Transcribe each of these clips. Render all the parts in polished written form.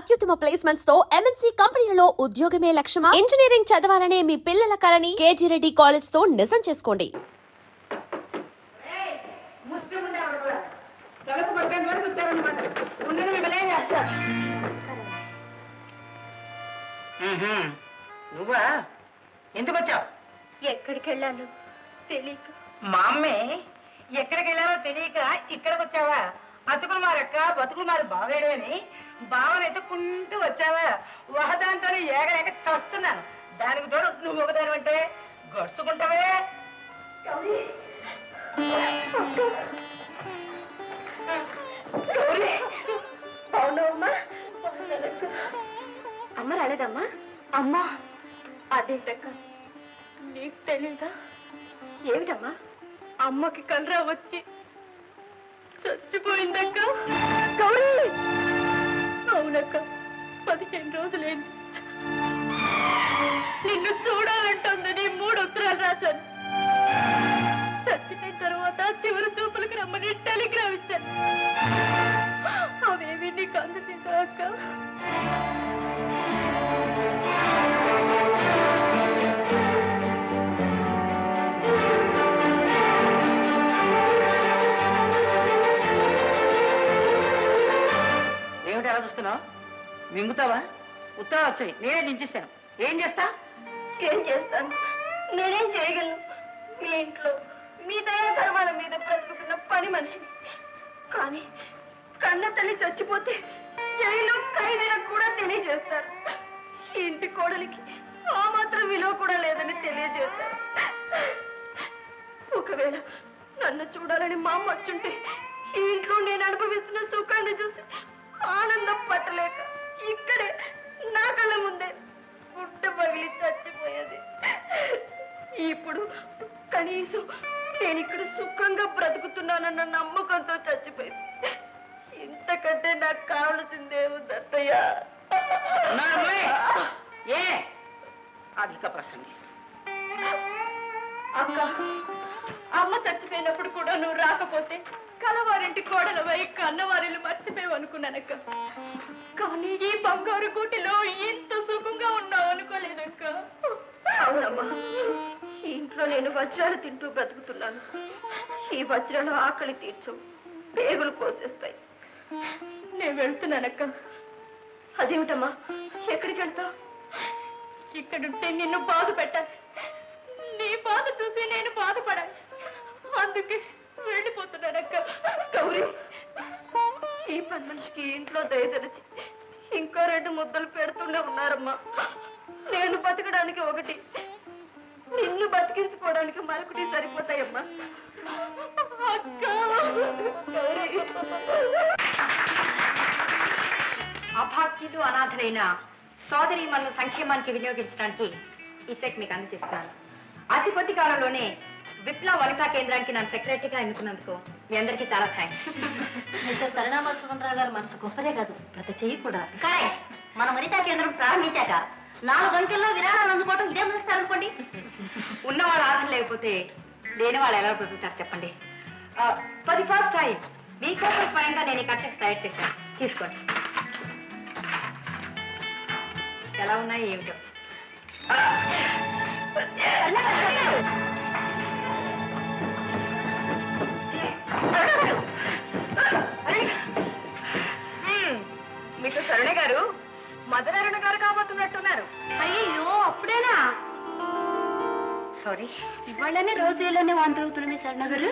అత్యుత్తమ ప్లేస్మెంట్స్ తో ఎంఎన్సీ కంపెనీలలో ఉద్యోగమే లక్ష్యమా? ఇంజనీరింగ్ చదవాలనే మీ పిల్లల కలని కేజీ రెడ్డి కాలేజ్ తో నిజం చేసుకోండి. నువ్వా? ఎందుకు వచ్చావు? ఎక్కడికి వెళ్ళాను తెలియక. మా అమ్మే ఎక్కడికి వెళ్ళాలో తెలియక ఇక్కడికి వచ్చావా? అతుకులు మారక్క బతుకులు మారి బావేడని బావను ఎత్తుకుంటూ వచ్చావా? ఒకదాంతో ఏగలేక చస్తున్నాను. దానికి తోడు నువ్వు ఒకదాని అంటే గడుచుకుంటావే. అవునమ్మా, అమ్మ రాలేదమ్మా? అమ్మా అదేంటక్క, నీకు తెలీదా? ఏమిటమ్మా? అమ్మకి కలరా వచ్చి చచ్చిపోయిందక్క. గౌరీ! అవునక్క, 15 రోజులైంది. నిన్ను చూడాలంటుందని 3 ఉత్తరాలు రాశాను. చచ్చిపోయిన తర్వాత చివరి చూపులకు రమ్మని టెలిగ్రామ్ ఇచ్చాను. అవేవి నీకు అందలేదా అక్క? ఏమిటి ఎలా చూస్తున్నావు? మింగుతావా? ఉత్తరాలు వచ్చాయి, నేనే దించేస్తాను. ఏం చేస్తా? ఏం చేస్తాను? నేనేం చేయగలను? మీ ఇంట్లో మీ దయాధర్మాల మీద బ్రతుకుతున్న పని మనిషిని. కానీ కన్న తల్లి చచ్చిపోతే జైలు ఖైదీలకు కూడా తెలియజేస్తారు. ఈ ఇంటి కోడలికి ఆ మాత్రం విలువ కూడా లేదని తెలియజేస్తారు. ఒకవేళ నన్ను చూడాలని మా అమ్మ వచ్చుంటే ఈ ఇంట్లో నేను అనుభవిస్తున్న సుఖాన్ని చూసి ఆనందం పట్టలేక ఇక్కడే నా కళ్ళ ముందే గుడ్డ పగిలి చచ్చిపోయేది. ఇప్పుడు కనీసం నేను ఇక్కడ సుఖంగా బ్రతుకుతున్నానన్న నమ్మకంతో చచ్చిపోయింది. ఇంతకంటే నాకు కావలసిందే దత్తయ్య. ఏ అధిక ప్రసంగి. అక్క, అమ్మ చచ్చిపోయినప్పుడు కూడా నువ్వు రాకపోతే కలవారింటి కోడలవై కన్నవారిని మర్చిపోయావు అనుకున్నానక్క. కానీ ఈ బంగారు గూటిలో ఇంత సుఖంగా ఉన్నావు అనుకోలేదక్క. అవునమ్మా, ఈ ఇంట్లో నేను వజ్రాలు తింటూ బ్రతుకుతున్నాను. ఈ వజ్రాలు ఆకలి తీర్చవు, పేగులు కోసేస్తాయి. నేను వెళ్తున్నానక్క. అదేమిటమ్మా, ఎక్కడికి వెళ్తావు? ఇక్కడుంటే నిన్ను బాధ పెట్టాలి, నీ బాధ చూసి నేను బాధపడాలి. అందుకే వెళ్ళిపోతున్నానక్క. గౌరీ, ఈ పని మనిషికి ఇంట్లో దయతలిచి ఇంకో 2 ముద్దలు పెడుతూనే ఉన్నారమ్మా. నేను బతకడానికి ఒకటి, నిన్ను బతికించుకోవడానికి మరొకటి సరిపోతాయమ్మా. అభాగ్యులు అనాథలైన సోదరి మన సంక్షేమానికి వినియోగించడానికి ఈ చెక్ మీకు అందజేస్తున్నాను. అతి కొద్ది కాలంలోనే విప్లవ వనితా కేంద్రానికి నన్ను సెక్రటరీగా ఎన్నుకున్నందుకు మీ అందరికీ చాలా థ్యాంక్స్. మిస్టర్ సరణామల్ సుమంతరావు గారు మనసు గొప్పదే కాదు, ప్రతి చెయ్యి కూడా. కరెక్ట్. మన వనితా కేంద్రం ప్రారంభించాక 4 గంటల్లో విరాళాలు అందుకోవడం ఇదే మొదటిసారి అనుకోండి. ఉన్న వాళ్ళు ఆధారం లేకపోతే లేని వాళ్ళు ఎలా బ్రతుకుతారు చెప్పండి. ఫర్ ది ఫస్ట్ టైం మీకోసం స్వయంగా నేను ఈ కట్టెస్ తయారు చేశాను, తీసుకోండి. ఎలా ఉన్నాయి ఏమిటో. మీకు సరణ గారు మదనరుణ గారు కాబోతున్నట్టున్నారు. అయ్యో అప్పుడేనా? సారీ, ఇవాళనే రోజు ఇలానే వాంతులవుతున్న మీ సరణ గారు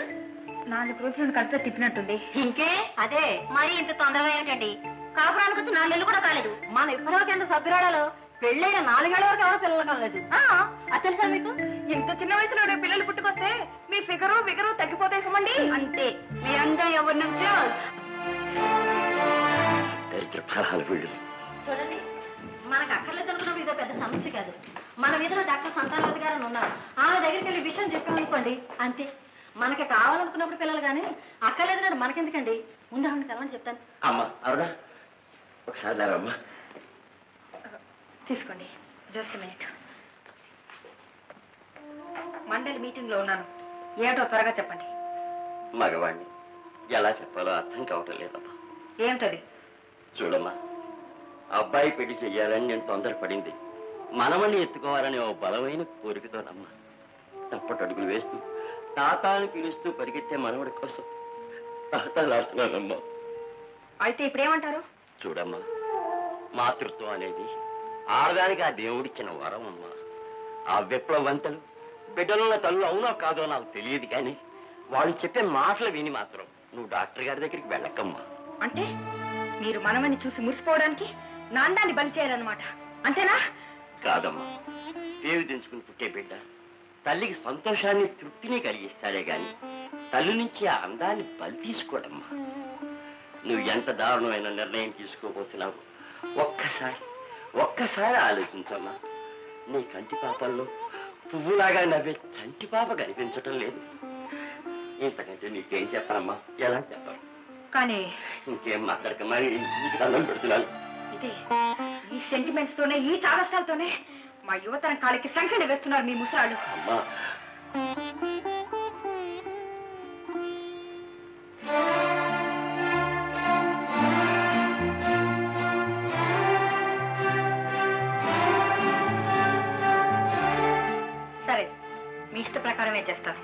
4 రోజులను కడుపులో తిప్పినట్టుంది. ఇంకే అదే మరి ఇంత తొందరగా ఏమిటండి? కాపురానికి వచ్చి 4 నెలలు కూడా కాలేదు. మన విప్లవ కేంద్ర సభ్యురాలలో పెళ్ళైన 4 ఏళ్ల వరకు ఎవరో పిల్లలు కలలేదు. అది తెలుసా మీకు? ఇంత చిన్న వయసులో పిల్లలు పుట్టుకొస్తే మీ ఫిగరు బిగరు తగ్గిపోతాయి సుమండి. అంతే, మీ అందం ఎవరిని చూడండి. మనకు అక్కర్లేదు అనుకున్నప్పుడు ఇదో పెద్ద సమస్య కాదు. మన వీధిలో డాక్టర్ సంతానవతి గారు అని ఉన్నారు. ఆమె దగ్గరికి వెళ్ళి విషయం చెప్పామనుకోండి, అంతే. మనకి కావాలనుకున్నప్పుడు పిల్లలు కానీ అక్కర్లేదు మనకెందుకండి? ముందు ఆవిడని కలవని చెప్తాను. అమ్మా అరుణ, ఒకసారి లేరమ్మా. తీసుకోండి, జస్ట్ మినిట్. మండలి మీటింగ్ లో ఉన్నాను, ఏమిటో త్వరగా చెప్పండి. మగవాణ్ణి ఎలా చెప్పాలో అర్థం కావటం లేదమ్మా. ఏమిటది? చూడమ్మా, అబ్బాయి పెళ్లి చెయ్యాలని నేను తొందరపడింది మనమని ఎత్తుకోవాలని ఓ బలమైన కోరికతోనమ్మా. తప్పటడుగులు వేస్తూ తాతాను పిలుస్తూ పరిగెత్తే మనవడి కోసం తాతాలాడుతున్నానమ్మా. అయితే ఇప్పుడేమంటారు? చూడమ్మా, మాతృత్వం అనేది ఆడదానికి ఆ దేవుడిచ్చిన వరం అమ్మా. ఆ విప్లవంతలు బిడ్డలున్న తల్లు అవునో కాదో నాకు తెలియదు, కానీ వాళ్ళు చెప్పే మాటలు విని మాత్రం నువ్వు డాక్టర్ గారి దగ్గరికి వెళ్ళకమ్మా. అంటే మీరు మనమని చూసి మురిసిపోవడానికి నా అందాన్ని బలి చేయాలన్నమాట, అంతేనా? కాదమ్మా, పేరు తెంచుకుని పుట్టే బిడ్డ తల్లికి సంతోషాన్ని తృప్తిని కలిగిస్తాడే గాని తల్లి నుంచి ఆ అందాన్ని బలి తీసుకోడమ్మా. నువ్వు ఎంత దారుణమైన నిర్ణయం తీసుకోబోతున్నావు ఒక్కసారి ఆలోచించమ్మా. నీ కంటి పాపల్లో పువ్వులాగా నవ్వే చంటి పాప కనిపించటం లేదు. ఇంతకంటే నీకేం చెప్పనమ్మా, ఎలా చెప్పను? కానీ ఇంకేం మాట్లాడకమ్మా, నీకు దండం పెడుతున్నాను. ఇదే ఈ సెంటిమెంట్స్ తోనే, ఈ చాదస్తాలతోనే మా యువతరం కాలికి సంఖ్యలు వేస్తున్నారు మీ ముసరాళ్ళు. అమ్మా, సరే, మీ ఇష్ట ప్రకారమే చేస్తాను.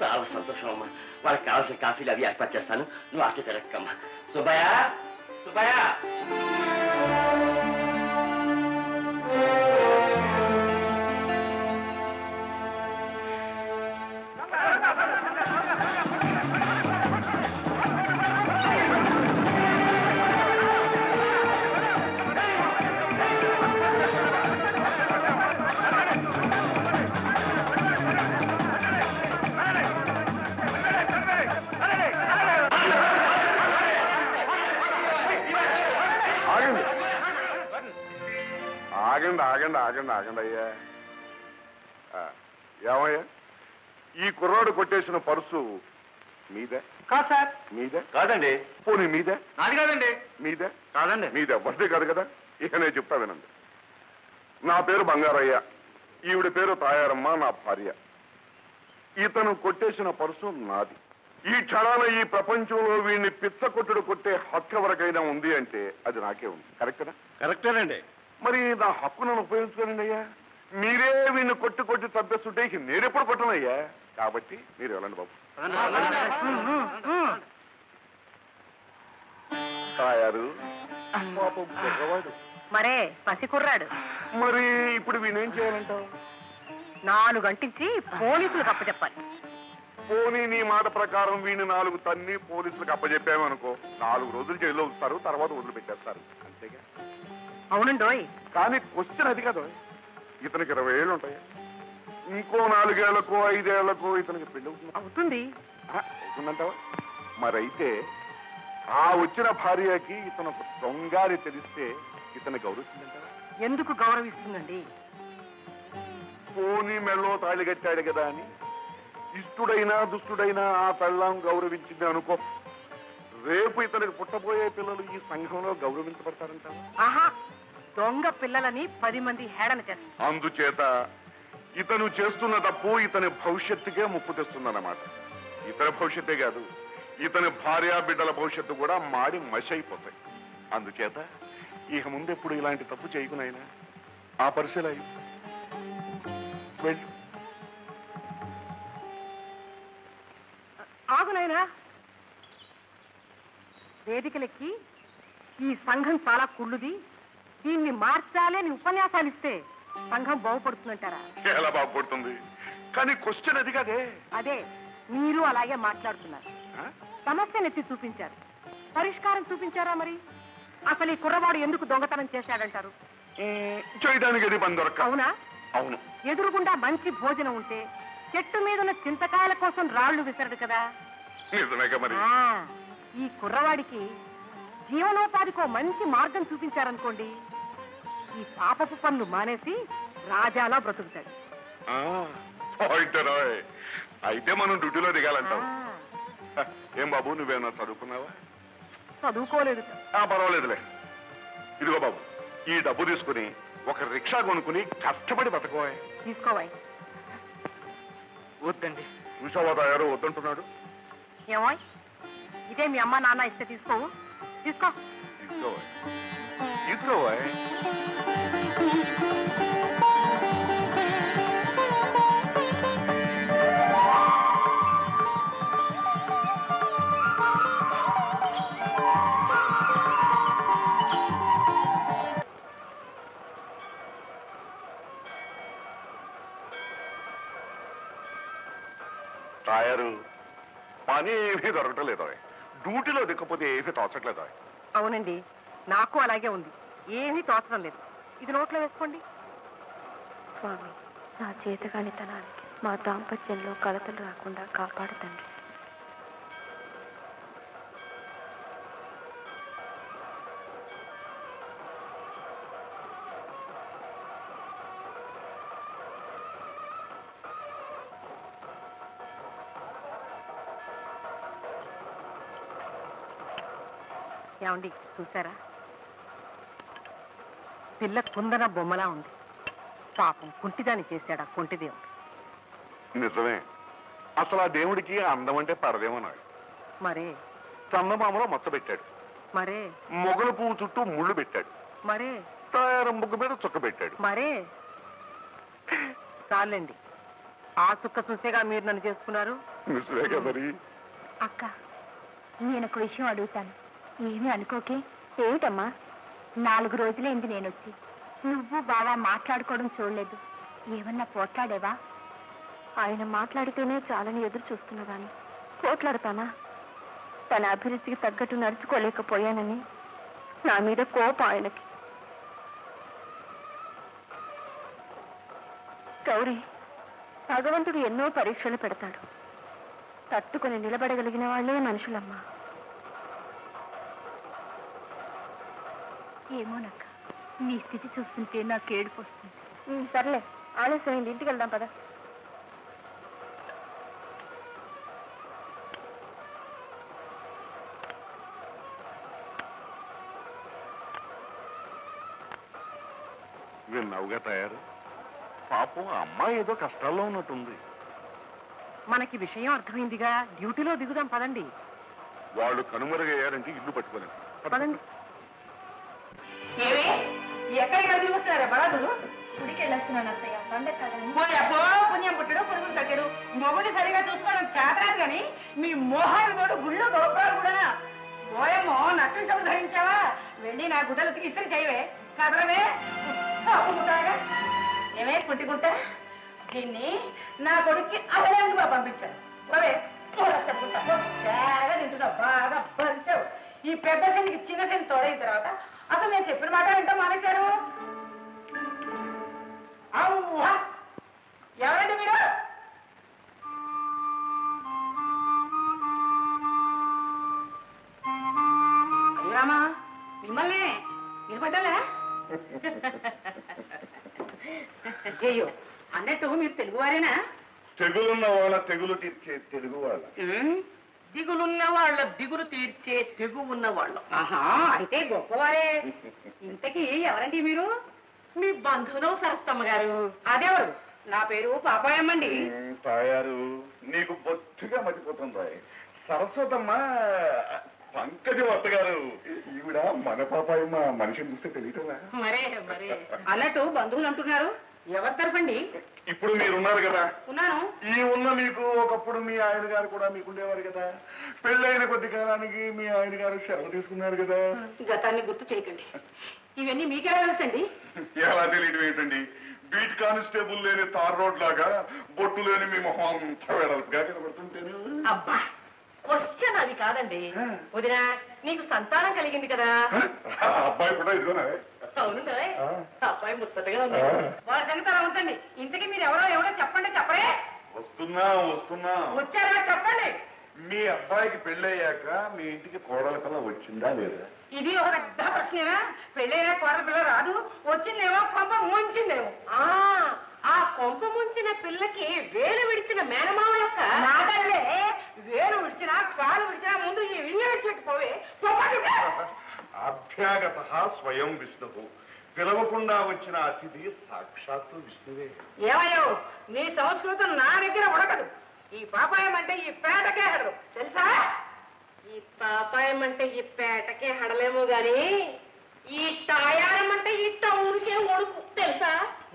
చాలా సంతోషం అమ్మా. వాళ్ళకి కావాల్సిన కాఫీలు అవి ఏర్పాటు చేస్తాను, నువ్వు అట్లా తిరగక్కమ్మా. సుబ్బయ్య, సుబ్బయ్య. ఆగండి అయ్యా. ఏమయ్యా, ఈ కుర్రాడు కొట్టేసిన పర్సు మీదే? కాదు సార్. మీదే కాదండి. పోనీ మీదే? నాది కాదండి. మీదే? కాదండి. మీదే వస్తే కాదు కదా. ఇక నేను చెప్తా వినండి. నా పేరు బంగారయ్య, ఈవిడ పేరు తాయారమ్మ, నా భార్య. ఇతను కొట్టేసిన పర్సు నాది. ఈ క్షణాన ఈ ప్రపంచంలో వీడిని పిచ్చ కొట్టుడు కొట్టే హక్కు ఎవరికైనా ఉంది అంటే అది నాకే ఉంది. కరెక్టేనా? కరెక్టేనండి. మరి నా హక్కు నన్ను ఉపయోగించుకోనండి అయ్యా. మీరే వీడిని కొట్టి తప్పేస్తుంటే ఇక నేనెప్పుడు కొట్టనయ్యా. కాబట్టి మీరు వెళ్ళండి బాబు. తాయారు పాపం కుర్రవాడు. మరే పసి కుర్రాడు. మరి ఇప్పుడు వీణేం చేయాలంటావు? 4 గంటించి పోలీసులకు అప్పచెప్పాలి. పోనీ నీ మాట ప్రకారం వీణి 4 తన్ని పోలీసులకు అప్పచెప్పామనుకో, 4 రోజులు జైల్లో ఉంచుతారు, తర్వాత వదిలిపెట్టేస్తారు, అంతేగా? అవునండోయ్. కానీ క్వశ్చన్ అది కదా. ఇతనికి 20 ఏళ్ళు ఉంటాయి. ఇంకో 4 ఏళ్లకో 5 ఏళ్లకో ఇతనికి పెళ్లి అవుతుంది. అవుతుందంటావా? మరైతే ఆ వచ్చిన భార్యకి ఇతను ఒక దొంగారి తెలిస్తే ఇతను గౌరవిస్తుందంటావా? ఎందుకు గౌరవిస్తుందండి? పోనీ మెళ్ళో తాళి కట్టాడు కదా అని ఇష్టుడైనా దుష్టుడైనా ఆ పెళ్ళాం గౌరవించింది అనుకో, రేపు ఇతనికి పుట్టబోయే పిల్లలు ఈ సంఘంలో గౌరవించబడతారంటావా? ఆహా, దొంగ పిల్లలని 10 మంది హేళన చేస్తారు. అందుచేత ఇతను చేస్తున్న తప్పు ఇతని భవిష్యత్తుకే ముప్పు తెస్తుందన్నమాట. ఇతని భవిష్యత్తే కాదు, ఇతని భార్య బిడ్డల భవిష్యత్తు కూడా మాడి మషైపోతాయి. అందుచేత ఇక ముందెప్పుడు ఇలాంటి తప్పు చేయకునైనా ఆ పరిశీలన వెళ్ళు. ఆగునైనా, వేదికలెక్కి ఈ సంఘం చాలా కుళ్ళుది, దీన్ని మార్చాలి అని ఉపన్యాసాలు ఇస్తే సంఘం బాగుపడుతుందంటారా? ఎలా బాగుపడుతుంది? కానీ క్వశ్చన్ అది కదే. అదే మీరు అలాగే మాట్లాడుతున్నారు. సమస్యను ఎత్తి చూపించారు, పరిష్కారం చూపించారా? మరి అసలు ఈ కుర్రవాడు ఎందుకు దొంగతనం చేశాడంటారు? చేయడానికి అది పని దొరక. అవునా? అవును. ఎదురుగుండా మంచి భోజనం ఉంటే చెట్టు మీద ఉన్న చింతకాయల కోసం రాళ్లు విసరడు కదా. నిజమేగా మరి. ఈ కుర్రవాడికి జీవనోపాధికో మంచి మార్గం చూపించారనుకోండి, ఈ పాపపు పనులు మానేసి రాజాలా బ్రతుకుతాడు. అయితే మనం డ్యూటీలో దిగాలంటావు. ఏం బాబు, నువ్వేమన్నా చదువుకున్నావా? చదువుకోలేదు. పర్వాలేదులే. ఇదిగో బాబు, ఈ డబ్బు తీసుకుని ఒక రిక్షా కొనుక్కుని కష్టపడి బతకోవాలి. తీసుకోవాలి. వద్దండి. చూసావా తయారు వద్దంటున్నాడు. ఏమో, ఇదే మీ అమ్మ నాన్న ఇస్తే తీసుకోవు. తీసుకో. తీసుకోవాలి. పెట్టుకోవా? తాయారు పని ఏమీ దొరకటం డ్యూటీలో దిక్కపోతే ఏమీ తోచట్లేదా? అవునండి, నాకు అలాగే ఉంది. ఏమీ తోచడం లేదు. ఇది నోట్లో వేసుకోండి. స్వామి, నా చేతగానితనానికి మా దాంపత్యంలో కలతలు రాకుండా కాపాడుతండి. ఏమండి చూసారా, పిల్ల కుందన బొమ్మలా ఉంది. పాపం కుంటిదాన్ని చేశాడు ఆ కుంటిదేవుడు. నిజమే. అసలు ఆ దేవుడికి అందం అంటే పరదేమన్నాడు. మరే చందమామలో మచ్చ పెట్టాడు, మరే మొగల పువ్వు చుట్టూ ముళ్ళు పెట్టాడు, మరే తాయారు ముగ్గు మీద చుక్క పెట్టాడు. మరే చాలండి. ఆ చుక్క చూసేగా మీరు నన్ను చేసుకున్నారు. నిజమేగా మరి. అక్క, నేను ఒక విషయం అడుగుతాను, ఏమీ అనుకోకే. ఏమిటమ్మా? 4 రోజులైంది నేనొచ్చి. నువ్వు బావా మాట్లాడుకోవడం చూడలేదు. ఏమన్నా పోట్లాడేవా? ఆయన మాట్లాడితేనే చాలని ఎదురు చూస్తున్నదాన్ని పోట్లాడతానా? తన అభిరుచికి తగ్గట్టు నడుచుకోలేకపోయానని నా మీద కోపం ఆయనకి. గౌరీ, భగవంతుడు ఎన్నో పరీక్షలు పెడతాడు. తట్టుకొని నిలబడగలిగిన వాళ్ళే మనుషులమ్మా. ఏమోనక్క, నీ స్థితి చూస్తుంటే నాకు ఏడుపు వస్తుంది. సర్లే, ఆలస్యమైంది, ఇంటికి వెళ్దాం పద. విన్నావుగా తయారు. పాపం అమ్మాయి ఏదో కష్టాల్లో ఉన్నట్టుంది. మనకి విషయం అర్థమైందిగా, డ్యూటీలో దిగుదాం పదండి. వాళ్ళు కనుమరుగయ్యారంటే ఇల్లు పట్టుకోలేము. పదండి. ఏమే ఎక్కడికి దిగుతున్నారా బలాదులు? గుడికి వెళ్ళొస్తున్నాను అత్తయ్య, పండగ కదండి. అబ్బో, పుణ్యం పుట్టడు పురుగులు తగ్గడు. మొగుడిని సరిగా చూసుకోవడం చేతరాదు కానీ మీ మోహాలు తోడు గుళ్ళు గోపురాలు కూడా. పోయమ్మో, నక్కల చెవులు ధరించావా? వెళ్ళి నా గుడ్డలు ఇస్త్రీ చేయవే. కదలవే అప్పుతాగా. ఏమే పుట్టికుంటా, దీన్ని నా కొడుక్కి అవలేందుగా పంపించాను. అవే బాగా తింటున్నావు, బాగా పంచావు. ఈ పెద్ద శనికి చిన్న శని తోడైన తర్వాత అసలు నేను చెప్పిన మాట వింటా మానేశారు. అవ్వా, ఎవరండి మీరు? అయ్యామా, మిమ్మల్ని నిలబడ్డాలా? అయ్యో, అన్నట్టు మీరు తెలుగువారేనా? తెగులున్న వాళ్ళ తెగులు తీర్చే తెలుగు వాళ్ళ. దిగులున్న వాళ్ళ దిగులు తీర్చే తెగు ఉన్న వాళ్ళు. ఆహా, అయితే గొప్పవారే. ఇంతకీ ఎవరండి మీరు? మీ బంధువులు సరస్తమ్మ గారు. అదెవరు? నా పేరు పాపాయమ్మండి. తాయారు, నీకు బొత్తిగా మర్చిపోతుందా? సరస్వతమ్మ పంకజ వద్ద గారు. ఈవిడ మన పాపాయమ్మ. మనిషిని చూస్తే తెలియటంలా? మరే మరే. అన్నట్టు బంధువులు అంటున్నారు, ఎవరి తరఫండి? ఇప్పుడు మీరున్నారు కదా, ఉన్నాను. ఈ ఉన్న మీకు ఒకప్పుడు మీ ఆయన గారు కూడా మీకుండేవారు కదా. పెళ్ళైన కొద్ది కాలానికి మీ ఆయన గారు సెలవు తీసుకున్నారు కదా. గతాన్ని గుర్తు చేయకండి. ఇవన్నీ మీకెలా తెలుసండి? ఎలా తెలియటం ఏంటండి? బీట్ కానిస్టేబుల్ లేని తార్ రోడ్ లాగా బొట్టు లేని మీ మొహం అంతా వెడల్పుగా కనబడుతుంటేను. అబ్బా, క్వశ్చన్ అది కాదండి. వదినా, నీకు సంతానం కలిగింది కదా. అబ్బాయి కూడా ఇదిగోనా? అవును కదా, అబ్బాయి ముచ్చటగా ఉంది. వాళ్ళ సంగతి అలా ఉంచండి. ఇంతకీ మీరు ఎవరో చెప్పండి. చెప్పరే? వస్తున్నా వస్తున్నా. వచ్చారా? చెప్పండి. మీ అబ్బాయికి పెళ్ళయ్యాక మీ ఇంటికి కోడల పిల్ల వచ్చిందా లేదా? ఇది ఒక పెద్ద ప్రశ్నేనా? పెళ్ళైనా కోడల పిల్ల రాదు, వచ్చిందేమో కొంప ముంచిందేమో. ఆ కొంప ముంచిన పిల్లకి వేలు విడిచిన మేనమావ యొక్క నాటల్లే. వేలు విడిచినా కాలు విడిచినా ముందు ఈ విల్లు విడిచిపోవే. అభ్యాగత స్వయం విష్ణువు. పిలవకుండా వచ్చిన అతిథి సాక్షాత్తు విష్ణువే. ఏమయ్యో, నీ సంస్కృతం నా దగ్గర ఉడకదు. ఈ పాపాయం అంటే ఈ పేటకే హడదు, తెలుసా? ఈ పాపాయం అంటే ఈ పేటకే హడలేమో గాని ఈ తాయారే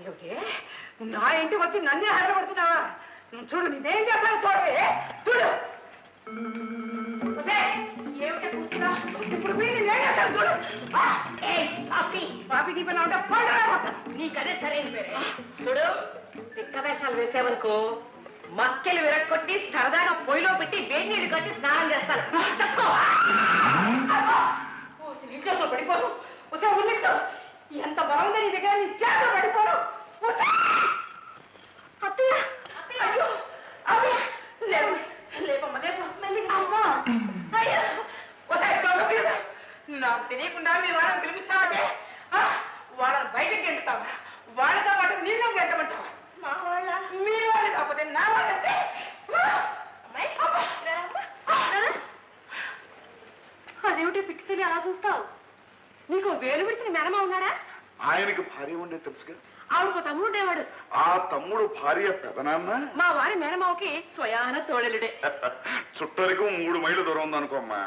ఏమిటి? నా ఇంటికి వచ్చి నన్నే హడబడుతున్నావా? చూడు నీదేం చేస్తాను చూడవే, చూడు. ఒసేయ్, ఏమిటి కూర్చున్నా? ఇప్పుడు పోయి నేనేం చేస్తాను చూడు. పాపి నీ పని ఉంటే పండుగ నీకదే సరైన పేరే. చూడు, పిక్క వేషాలు వేసేవనుకో మక్కెలు విరక్కొట్టి సరదాగా పొయ్యిలో పెట్టి వేడి నీళ్ళు కట్టి స్నానం చేస్తాను. నీటిలో పడిపోను. ఒసే ఉన్నట్టు ఎంత బాగుంది నీ దగ్గర, నీ చేతులు పడిపోను. అత్తయ్య అయ్యో అదే లేవు, లేపమ్మ లేపు మెల్లిగా. అమ్మా అయ్యో ఒసే దొంగ పిల్ల, నాకు తెలియకుండా మీ వాళ్ళని పిలిపిస్తావంటే వాళ్ళని బయటకు గెంటుతావా? వాళ్ళతో పాటు నీళ్ళు గెంటమంటావా? మా వాళ్ళ మీ వాళ్ళు కాకపోతే నా వాళ్ళంటే అదేమిటి పిచ్చితేనే అలా చూస్తావు? నీకు వేలు విడిచిన మేనమా ఉన్నాడా? ఆయనకి భార్య ఉండే తెలుసుగా. ఆవిడకు తమ్ముడు ఉండేవాడు. ఆ తమ్ముడు భార్య పెదనాన్న మా వారి మేనమావకి స్వయాన తోడలుడే. చుట్టరికు 3 మైళ్ళు దూరం ఉందనుకోమ్మా.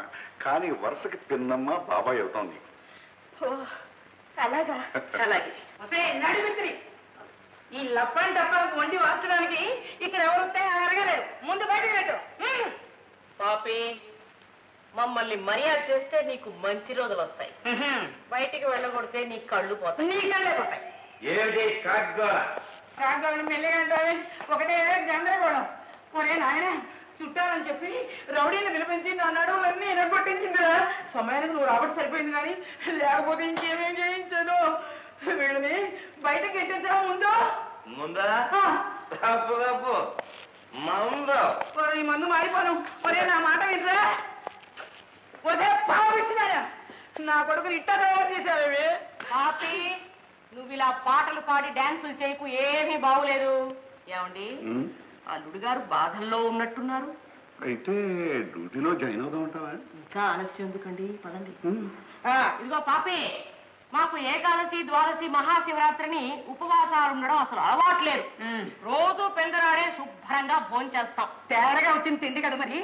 కానీ వరుసకి పిన్నమ్మ బాబాయ్ అవుతాం నీకు. అలాగా? అలాగే ఒసే నడిమిత్రి, ఈ లప్పని డబ్బాలకు వండి వార్చడానికి ఇక్కడ ఎవరు వస్తే అరగలేరు. ముందు బయటకు పెట్టు. పాపి, మమ్మల్ని మర్యాద చేస్తే నీకు మంచి రోజులు వస్తాయి. బయటికి వెళ్ళగొడితే నీ కళ్ళు పోతాయి. నీ కళ్ళే పోతాయి. ఏమిటి కాగ్గోల? కాగాని మెల్లిగా అంటావే, ఒకటే గందరగోళం. ఒరే నాయన, చుట్టాలని చెప్పి రౌడీని పిలిపించి నా నడువులన్నీ ఎనగొట్టించిందిరా. సమయానికి నువ్వు రాబట్టి సరిపోయింది, కానీ లేకపోతే ఇంకేమేం చేయించాను. వీళ్ళని బయటకి ఎట్టించడం ఉందో. ముందా తప్పు తప్పు మందు. ఈ మందు మారిపోను. ఒరే నా మాట వింటరా. ఒరే పాపిస్తున్నారా, నా కొడుకుని ఇట్టా తయారు చేశారు. పాపి, నువ్వు ఇలా పాటలు పాడి డాన్సులు చేయకు, ఏమీ బాగులేదు. ఏమండి, అల్లుడు గారు బాధల్లో ఉన్నట్టున్నారు. అయితే డ్యూటీలో జాయిన్ అవుదాం అంటావా? ఇంకా ఆలస్యం ఎందుకండి, పదండి. ఇదిగో పాపి, మాకు ఏకాదశి, ద్వాదశి, మహాశివరాత్రిని ఉపవాసాలు ఉండడం అసలు అలవాట్లేదు. రోజు పెందరాడే శుభ్రంగా భోంచేస్తాం. తేరగా వచ్చింది తిండి కదా మరి.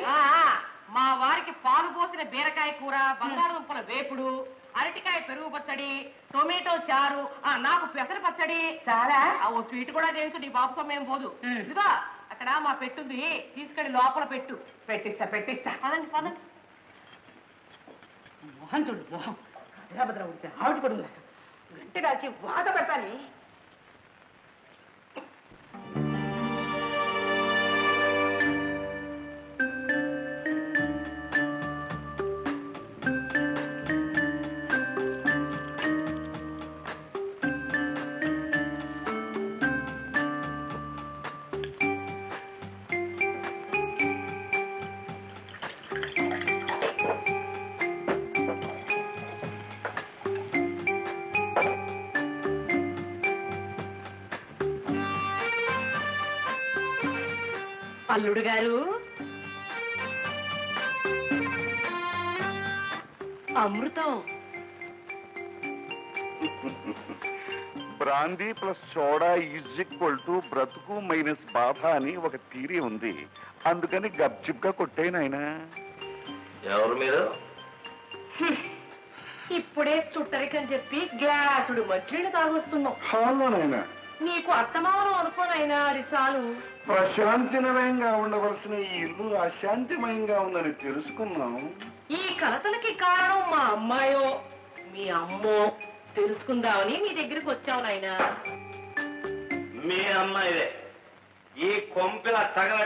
మా వారికి పాలు పోసిన బీరకాయ కూర, బంగాళదుంపల వేపుడు, అరటికాయ పెరుగు పచ్చడి, టొమాటో చారు, నాకు పెసర పచ్చడి. చాలా ఓ స్వీట్ కూడా చేయించు, నీ బాబు సమయం పోదు. ఇదిగో అక్కడ మా పెట్టుంది, తీసుకెళ్ళి లోపల పెట్టు. పెట్టిస్తా పెట్టిస్తా. పదండి పదండి. మోహన్ చూడు, మోహన్ భద్ర ఉడితే ఆవిడ పడుంది. గంటగా వచ్చి వాత పెడతాని. అల్లుడు గారు, అమృతం. Brandy plus soda is equal to బ్రతుకు మైనస్ బాధ అని ఒక థీరీ ఉంది. అందుకని గప్చిప్గా కొట్టేను ఆయన. ఎవరు మీరు? ఇప్పుడే చుట్టరికని చెప్పి గ్లాసుడు మంచినీళ్ళు తాగొస్తున్నావు. హాలోనైనా నీకు అత్తమానం అనుకోనైనా అది చాలు. ప్రశాంతిమయంగా ఉండవలసిన ఈ ఇల్లు అశాంతిమయంగా ఉందని తెలుసుకున్నాం. ఈ కలతలకి కారణం మా అమ్మాయో మీ అమ్మో తెలుసుకుందామని నీ దగ్గరికి వచ్చావు నాయనా. మీ అమ్మాయిదే. ఈ కొంపెల తగల